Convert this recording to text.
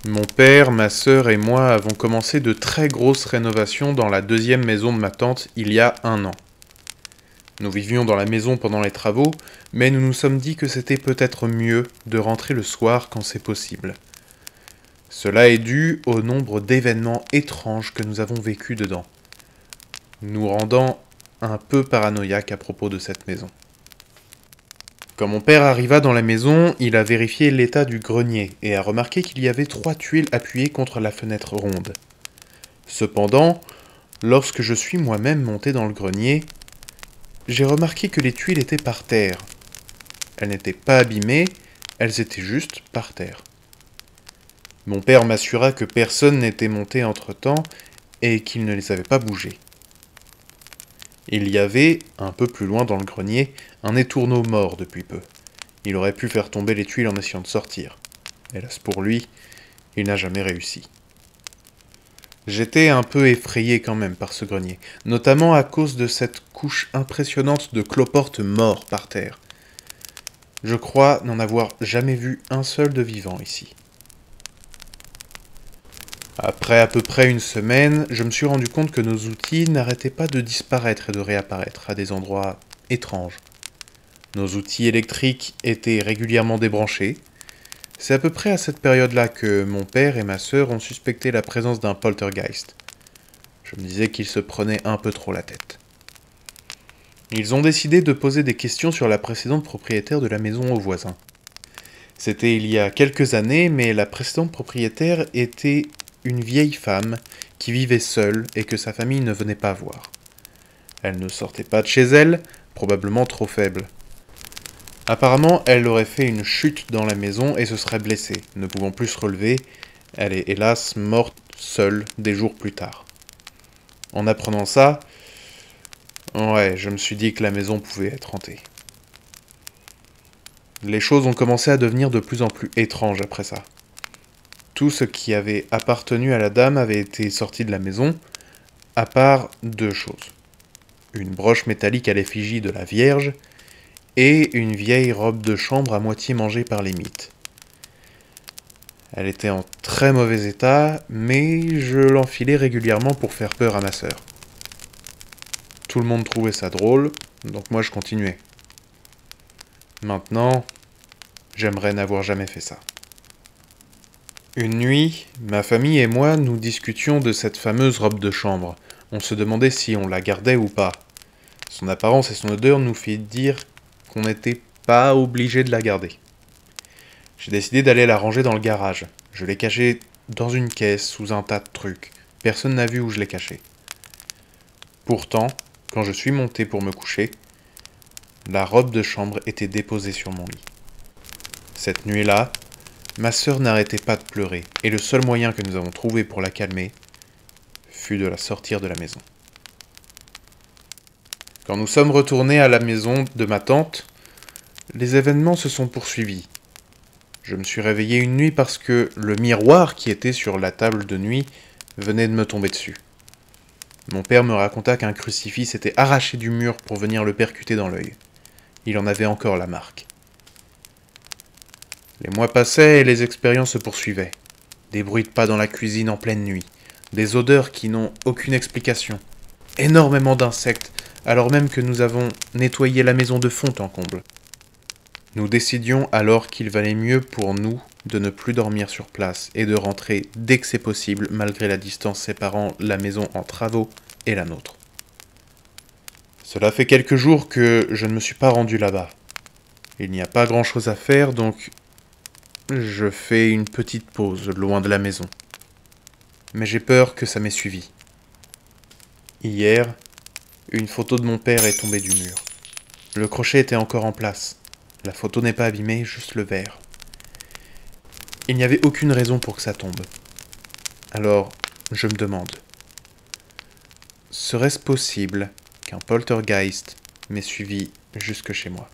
Mon père, ma sœur et moi avons commencé de très grosses rénovations dans la deuxième maison de ma tante il y a 1 an. Nous vivions dans la maison pendant les travaux, mais nous nous sommes dit que c'était peut-être mieux de rentrer le soir quand c'est possible. Cela est dû au nombre d'événements étranges que nous avons vécus dedans, nous rendant un peu paranoïaques à propos de cette maison. Quand mon père arriva dans la maison, il a vérifié l'état du grenier et a remarqué qu'il y avait 3 tuiles appuyées contre la fenêtre ronde. Cependant, lorsque je suis moi-même monté dans le grenier, j'ai remarqué que les tuiles étaient par terre. Elles n'étaient pas abîmées, elles étaient juste par terre. Mon père m'assura que personne n'était monté entre-temps et qu'il ne les avait pas bougées. Il y avait, un peu plus loin dans le grenier, un étourneau mort depuis peu. Il aurait pu faire tomber les tuiles en essayant de sortir. Hélas pour lui, il n'a jamais réussi. J'étais un peu effrayé quand même par ce grenier, notamment à cause de cette couche impressionnante de cloportes morts par terre. Je crois n'en avoir jamais vu un seul de vivant ici. Après à peu près une semaine, je me suis rendu compte que nos outils n'arrêtaient pas de disparaître et de réapparaître à des endroits étranges. Nos outils électriques étaient régulièrement débranchés. C'est à peu près à cette période-là que mon père et ma sœur ont suspecté la présence d'un poltergeist. Je me disais qu'ils se prenaient un peu trop la tête. Ils ont décidé de poser des questions sur la précédente propriétaire de la maison aux voisins. C'était il y a quelques années, mais la précédente propriétaire était une vieille femme qui vivait seule et que sa famille ne venait pas voir. Elle ne sortait pas de chez elle, probablement trop faible. Apparemment, elle aurait fait une chute dans la maison et se serait blessée. Ne pouvant plus se relever, elle est hélas morte seule des jours plus tard. En apprenant ça, je me suis dit que la maison pouvait être hantée. Les choses ont commencé à devenir de plus en plus étranges après ça. Tout ce qui avait appartenu à la dame avait été sorti de la maison, à part 2 choses. Une broche métallique à l'effigie de la Vierge et une vieille robe de chambre à moitié mangée par les mites. Elle était en très mauvais état, mais je l'enfilais régulièrement pour faire peur à ma sœur. Tout le monde trouvait ça drôle, donc moi je continuais. Maintenant, j'aimerais n'avoir jamais fait ça. Une nuit, ma famille et moi nous discutions de cette fameuse robe de chambre. On se demandait si on la gardait ou pas. Son apparence et son odeur nous fit dire qu'on n'était pas obligé de la garder. J'ai décidé d'aller la ranger dans le garage. Je l'ai cachée dans une caisse sous un tas de trucs. Personne n'a vu où je l'ai cachée. Pourtant, quand je suis monté pour me coucher, la robe de chambre était déposée sur mon lit. Cette nuit-là, ma sœur n'arrêtait pas de pleurer, et le seul moyen que nous avons trouvé pour la calmer fut de la sortir de la maison. Quand nous sommes retournés à la maison de ma tante, les événements se sont poursuivis. Je me suis réveillé une nuit parce que le miroir qui était sur la table de nuit venait de me tomber dessus. Mon père me raconta qu'un crucifix s'était arraché du mur pour venir le percuter dans l'œil. Il en avait encore la marque. Les mois passaient et les expériences se poursuivaient. Des bruits de pas dans la cuisine en pleine nuit, des odeurs qui n'ont aucune explication, énormément d'insectes, alors même que nous avons nettoyé la maison de fond en comble. Nous décidions alors qu'il valait mieux pour nous de ne plus dormir sur place et de rentrer dès que c'est possible, malgré la distance séparant la maison en travaux et la nôtre. Cela fait quelques jours que je ne me suis pas rendu là-bas. Il n'y a pas grand-chose à faire, donc je fais une petite pause loin de la maison. Mais j'ai peur que ça m'ait suivi. Hier, une photo de mon père est tombée du mur. Le crochet était encore en place. La photo n'est pas abîmée, juste le verre. Il n'y avait aucune raison pour que ça tombe. Alors, je me demande, serait-ce possible qu'un poltergeist m'ait suivi jusque chez moi ?